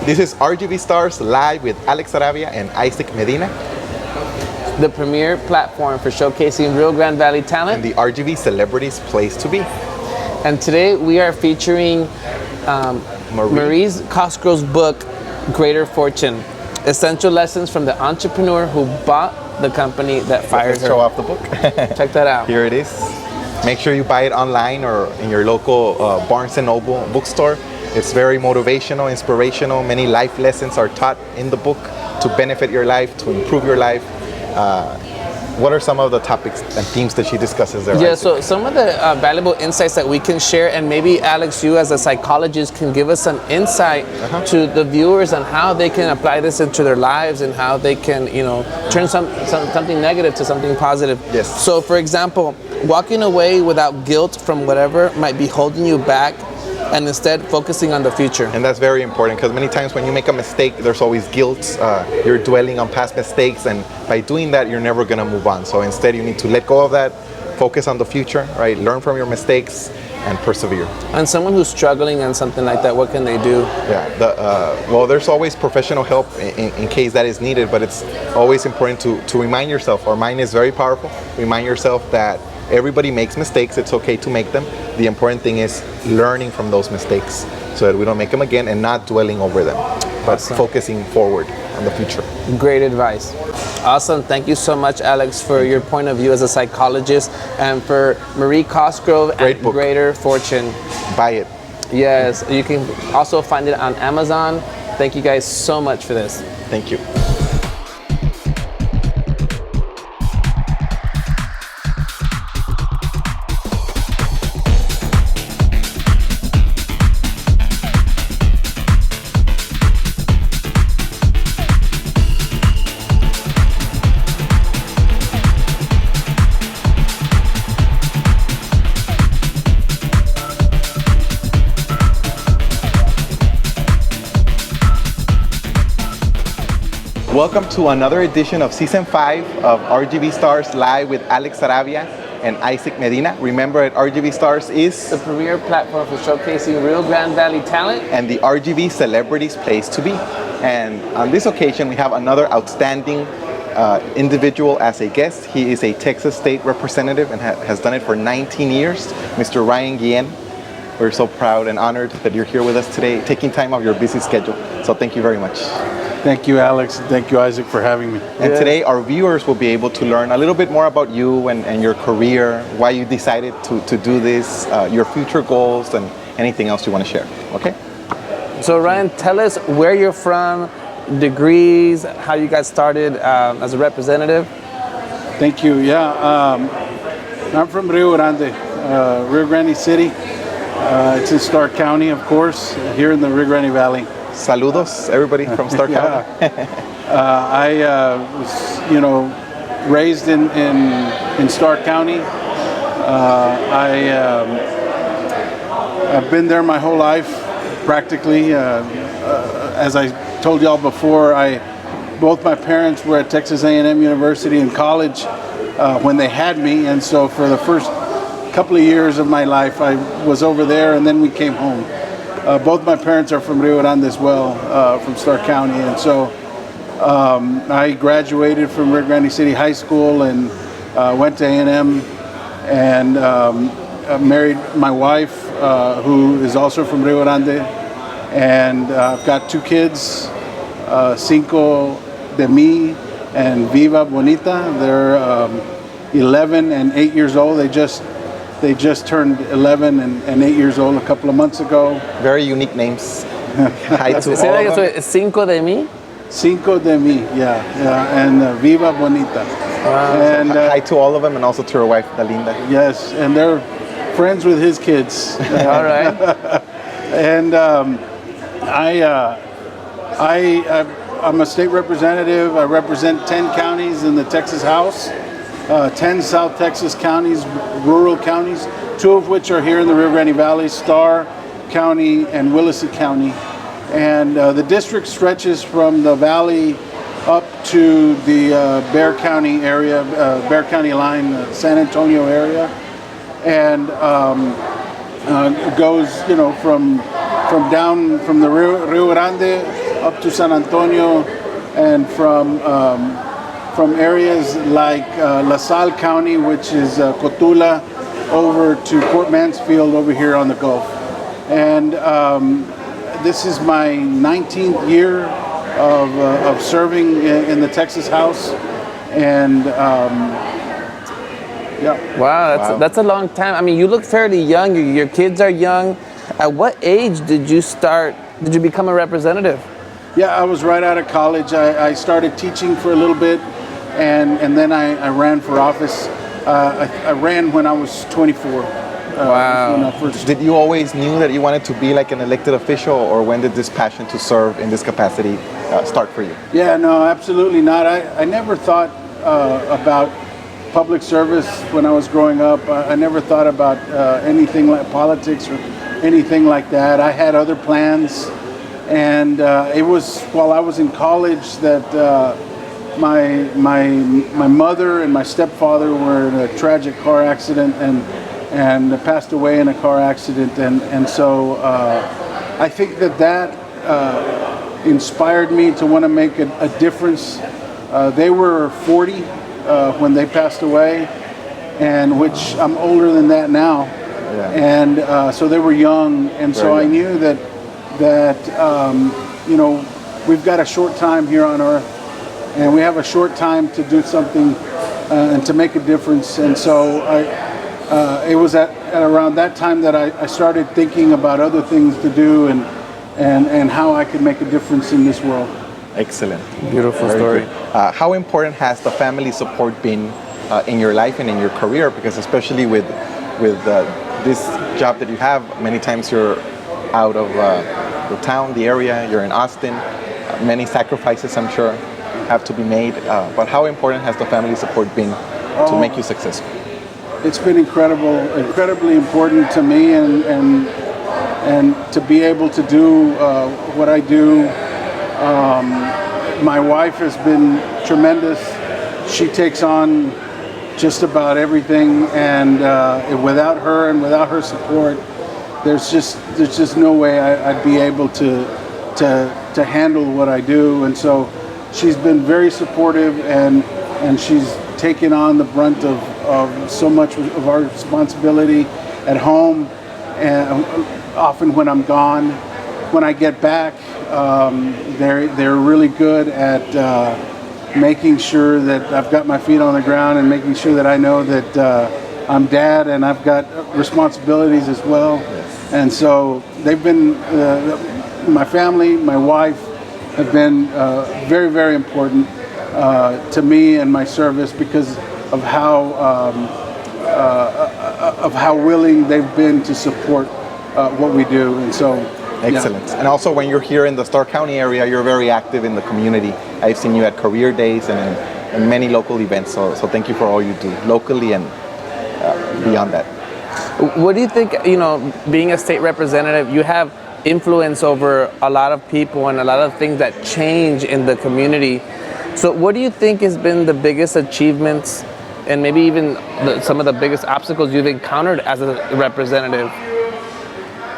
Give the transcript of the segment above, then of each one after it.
This is RGV Stars Live with Alex Arabia and Isaac Medina. The premier platform for showcasing Rio Grande Valley talent. And the RGV Celebrities Place to Be. And today we are featuring Marie Cosgrove's book, Greater Fortune. Essential lessons from the entrepreneur who bought the company that fired her. Show off the book. Check that out. Here it is. Make sure you buy it online or in your local Barnes & Noble bookstore. It's very motivational, inspirational. Many life lessons are taught in the book to benefit your life, to improve your life. What are some of the topics and themes that she discusses there? Yeah, so some of the valuable insights that we can share, and maybe Alex, you as a psychologist can give us some insight to the viewers on how they can apply this into their lives and how they can, turn something negative to something positive. Yes. So for example, walking away without guilt from whatever might be holding you back, and instead focusing on the future. And that's very important, because many times when you make a mistake, there's always guilt. You're dwelling on past mistakes, and by doing that, you're never gonna move on. So instead, you need to let go of that, focus on the future, right? Learn from your mistakes and persevere. And someone who's struggling on something like that, what can they do? Yeah, well, there's always professional help in case that is needed, but it's always important to remind yourself. Our mind is very powerful. Remind yourself that everybody makes mistakes. It's okay to make them. The important thing is learning from those mistakes so that we don't make them again and not dwelling over them, but focusing forward on the future. Great advice. Awesome. Thank you so much, Alex, for your point of view as a psychologist, and for Marie Cosgrove and Greater Fortune. Buy it. Yes. You can also find it on Amazon. Thank you guys so much for this. Thank you. Welcome to another edition of Season 5 of RGV Stars Live with Alex Arabia and Isaac Medina. Remember that RGV Stars is the premier platform for showcasing Rio Grande Valley talent and the RGV Celebrities Place to Be. And on this occasion, we have another outstanding individual as a guest. He is a Texas State Representative and has done it for 19 years, Mr. Ryan Guillen. We're so proud and honored that you're here with us today, taking time off your busy schedule. So thank you very much. Thank you, Alex. Thank you, Isaac, for having me. And today our viewers will be able to learn a little bit more about you and your career, why you decided to do this, your future goals, and anything else you want to share. Okay? So Ryan, tell us where you're from, degrees, how you got started as a representative. Thank you. Yeah, I'm from Rio Grande, Rio Grande City. It's in Stark County, of course, here in the Rio Grande Valley. Saludos, everybody from Stark County. I was, raised in Stark County. I've been there my whole life, practically. As I told y'all before, both my parents were at Texas A&M University in college when they had me, and so for the first couple of years of my life, I was over there, and then we came home. Both my parents are from Rio Grande as well, from Stark County, and so I graduated from Rio Grande City High School and went to A&M and married my wife, who is also from Rio Grande, and I've got two kids, Cinco de Mi and Viva Bonita. They're 11 and 8 years old. They just turned 11 and 8 years old a couple of months ago. Very unique names. Hi to all of them. Cinco de Mi? Cinco de Mi, yeah, and Viva Bonita. Wow. And hi to all of them, and also to her wife, Dalinda. Yes, and they're friends with his kids. All right. And I'm a state representative. I represent 10 counties in the Texas House. 10 South Texas counties, rural counties, 2 of which are here in the Rio Grande Valley, Starr County and Willacy County. And the district stretches from the valley up to the Bexar County area, Bexar County line, San Antonio area, and goes, from down from the Rio Grande up to San Antonio, and from areas like La Salle County, which is Cotula, over to Port Mansfield over here on the Gulf. And this is my 19th year of serving in the Texas House. And yeah. Wow, that's a long time. I mean, you look fairly young. Your kids are young. At what age did you become a representative? Yeah, I was right out of college. I started teaching for a little bit, and then I ran for office. I ran when I was 24. Wow. Did you always knew that you wanted to be like an elected official, or when did this passion to serve in this capacity start for you? Yeah, no, absolutely not. I never thought about public service when I was growing up. I never thought about anything like politics or anything like that. I had other plans, and it was while I was in college that my mother and my stepfather were in a tragic car accident and passed away in a car accident, and so I think that inspired me to want to make a difference. They were 40 when they passed away, and which I'm older than that now. Yeah. And so they were young, and so I knew that you know, we've got a short time here on earth, and we have a short time to do something and to make a difference. And so it was at around that time that I started thinking about other things to do and how I could make a difference in this world. Excellent. Beautiful story. How important has the family support been in your life and in your career? Because especially with this job that you have, many times you're out of the town, the area, you're in Austin. Many sacrifices, I'm sure, have to be made. But how important has the family support been to make you successful? It's been incredibly important to me, and to be able to do what I do. My wife has been tremendous. She takes on just about everything, and without her and without her support, there's just no way I'd be able to handle what I do. And so she's been very supportive, and she's taken on the brunt of so much of our responsibility at home, and often when I'm gone. When I get back, they're really good at making sure that I've got my feet on the ground, and making sure that I know that I'm dad and I've got responsibilities as well. And so they've been, my family, my wife, have been very, very important to me and my service, because of how willing they've been to support what we do. And so excellent. Yeah. And also, when you're here in the Starr County area, you're very active in the community. I've seen you at career days and many local events. So thank you for all you do locally and beyond that. What do you think, you know, being a state representative, you have influence over a lot of people and a lot of things that change in the community. So what do you think has been the biggest achievements, and maybe even some of the biggest obstacles you've encountered as a representative?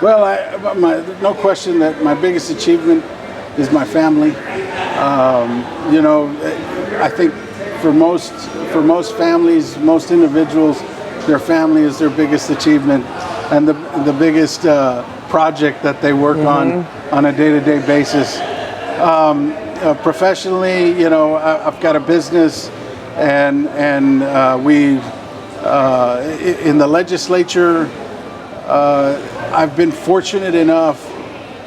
Well, no question that my biggest achievement is my family. You know, I think for most families, most individuals, their family is their biggest achievement, and the biggest project that they work on a day-to-day basis. Professionally, you know, I've got a business, and we in the legislature. I've been fortunate enough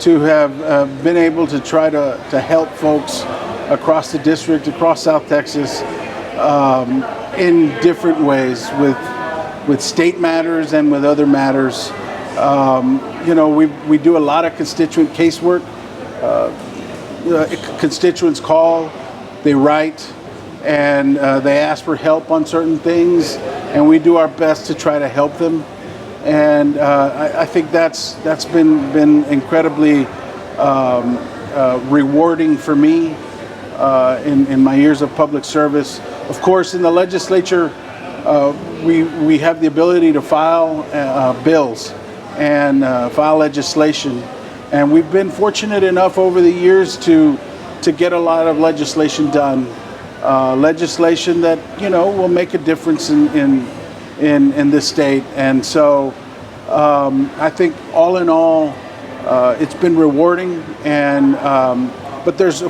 to have been able to try to help folks across the district, across South Texas, in different ways with state matters and with other matters. You know, we do a lot of constituent casework. Constituents call, they write, and they ask for help on certain things, and we do our best to try to help them. And I think that's been incredibly rewarding for me in my years of public service. Of course, in the legislature, we have the ability to file bills and file legislation. And we've been fortunate enough over the years to get a lot of legislation done, legislation that will make a difference in this state. And so I think all in all, it's been rewarding. And but there's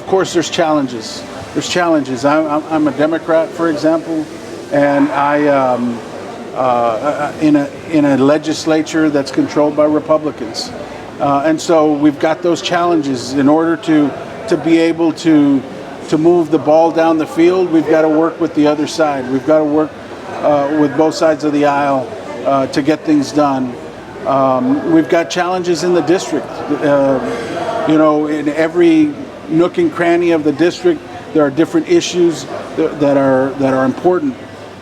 challenges. There's challenges. I'm a Democrat, for example, and I in a legislature that's controlled by Republicans. And so we've got those challenges. In order to be able to move the ball down the field, we've got to work with the other side. We've got to work with both sides of the aisle to get things done. We've got challenges in the district. In every nook and cranny of the district, there are different issues that are important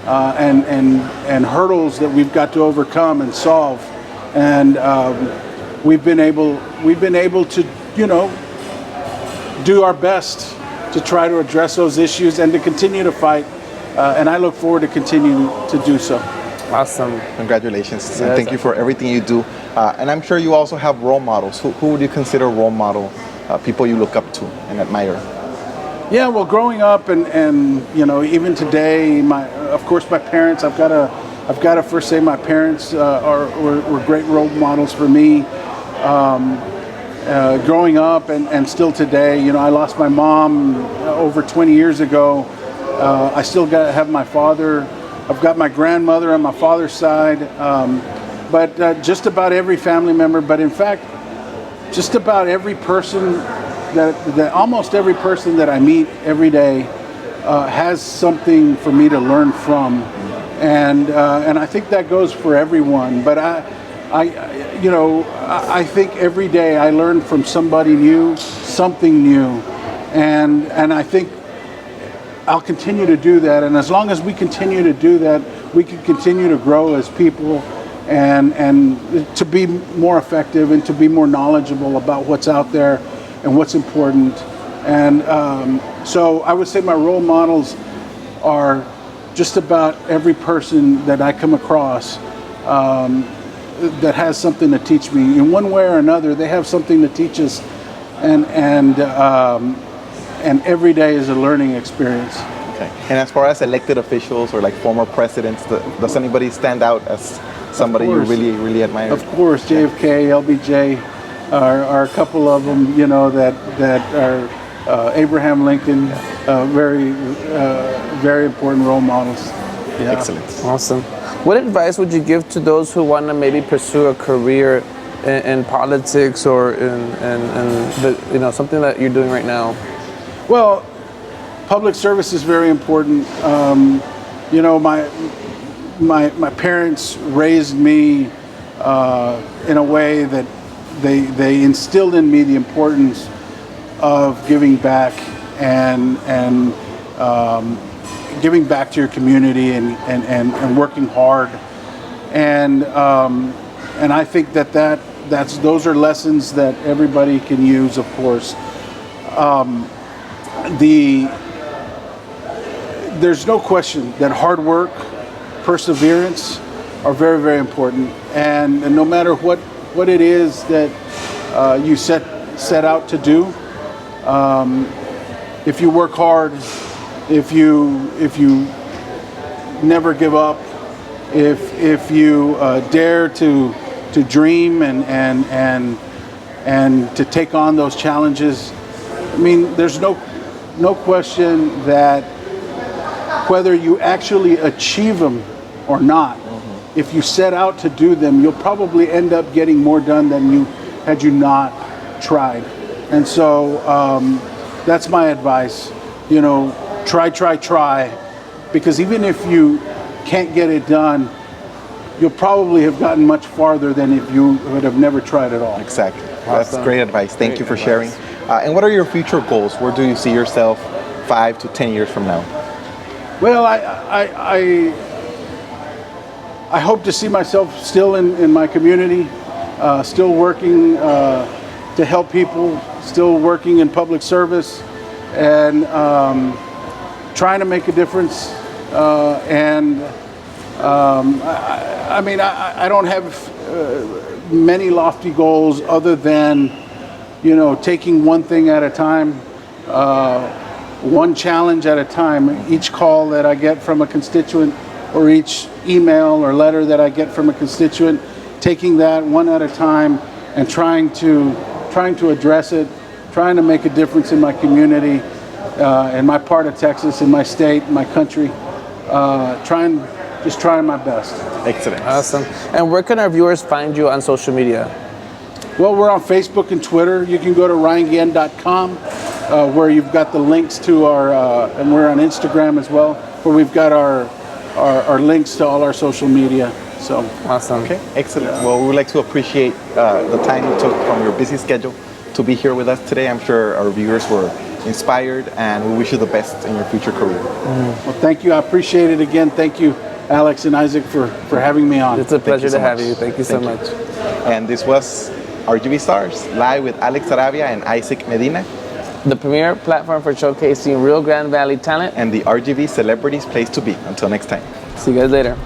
and hurdles that we've got to overcome and solve. And we've been able to do our best to try to address those issues and to continue to fight. And I look forward to continuing to do so. Awesome. Congratulations. Yes. And thank you for everything you do. And I'm sure you also have role models. Who would you consider role model, people you look up to and admire? Yeah, well, growing up and even today, of course my parents. I've got to first say my parents were great role models for me. Growing up and still today, I lost my mom over 20 years ago. I still have my father. I've got my grandmother on my father's side. But just about every family member, but in fact, just about every person that almost every person that I meet every day has something for me to learn from. And I think that goes for everyone. But I think every day I learn from somebody new, something new, and I think I'll continue to do that. And as long as we continue to do that, we can continue to grow as people and to be more effective and to be more knowledgeable about what's out there and what's important. And so I would say my role models are just about every person that I come across that has something to teach me in one way or another. They have something to teach us, and every day is a learning experience. Okay. And as far as elected officials or like former presidents, does anybody stand out as somebody you really admire? Of course, JFK, LBJ are a couple of them. That are Abraham Lincoln, very important role models. Yeah. Excellent. Awesome. What advice would you give to those who want to maybe pursue a career in politics or in something that you're doing right now? Well, public service is very important. My parents raised me in a way that they instilled in me the importance of giving back and giving back to your community and working hard, and I think those are lessons that everybody can use. Of course, there's no question that hard work, perseverance are very, very important, and no matter what it is that you set out to do, if you work hard, if you never give up, if you dare to dream and to take on those challenges, I mean, there's no question that whether you actually achieve them or not, if you set out to do them, you'll probably end up getting more done than you had you not tried. And so that's my advice. Try, because even if you can't get it done, you'll probably have gotten much farther than if you would have never tried at all. Exactly. That's great advice. Thank you for sharing. And what are your future goals? Where do you see yourself 5 to 10 years from now? Well, I hope to see myself still in my community, still working to help people, still working in public service, and trying to make a difference. I don't have many lofty goals other than taking one thing at a time, one challenge at a time. Each call that I get from a constituent, or each email or letter that I get from a constituent, taking that one at a time and trying to address it, trying to make a difference in my community, in my part of Texas, in my state, in my country, trying my best. Excellent. Awesome. And where can our viewers find you on social media? Well, we're on Facebook and Twitter. You can go to ryanguillen.com, where you've got the links to our, and we're on Instagram as well, where we've got our links to all our social media. So awesome. Okay, excellent. Well, we would like to appreciate the time you took from your busy schedule to be here with us today. I'm sure our viewers were inspired, and we wish you the best in your future career. Well, thank you. I appreciate it again. Thank you, Alex and Isaac, for having me on. It's a pleasure to have much. you. Thank you so much. And this was RGV Stars, live with Alex Arabia and Isaac Medina, the premier platform for showcasing real Grand Valley talent, and the RGV Celebrities Place to Be. Until next time. See you guys later.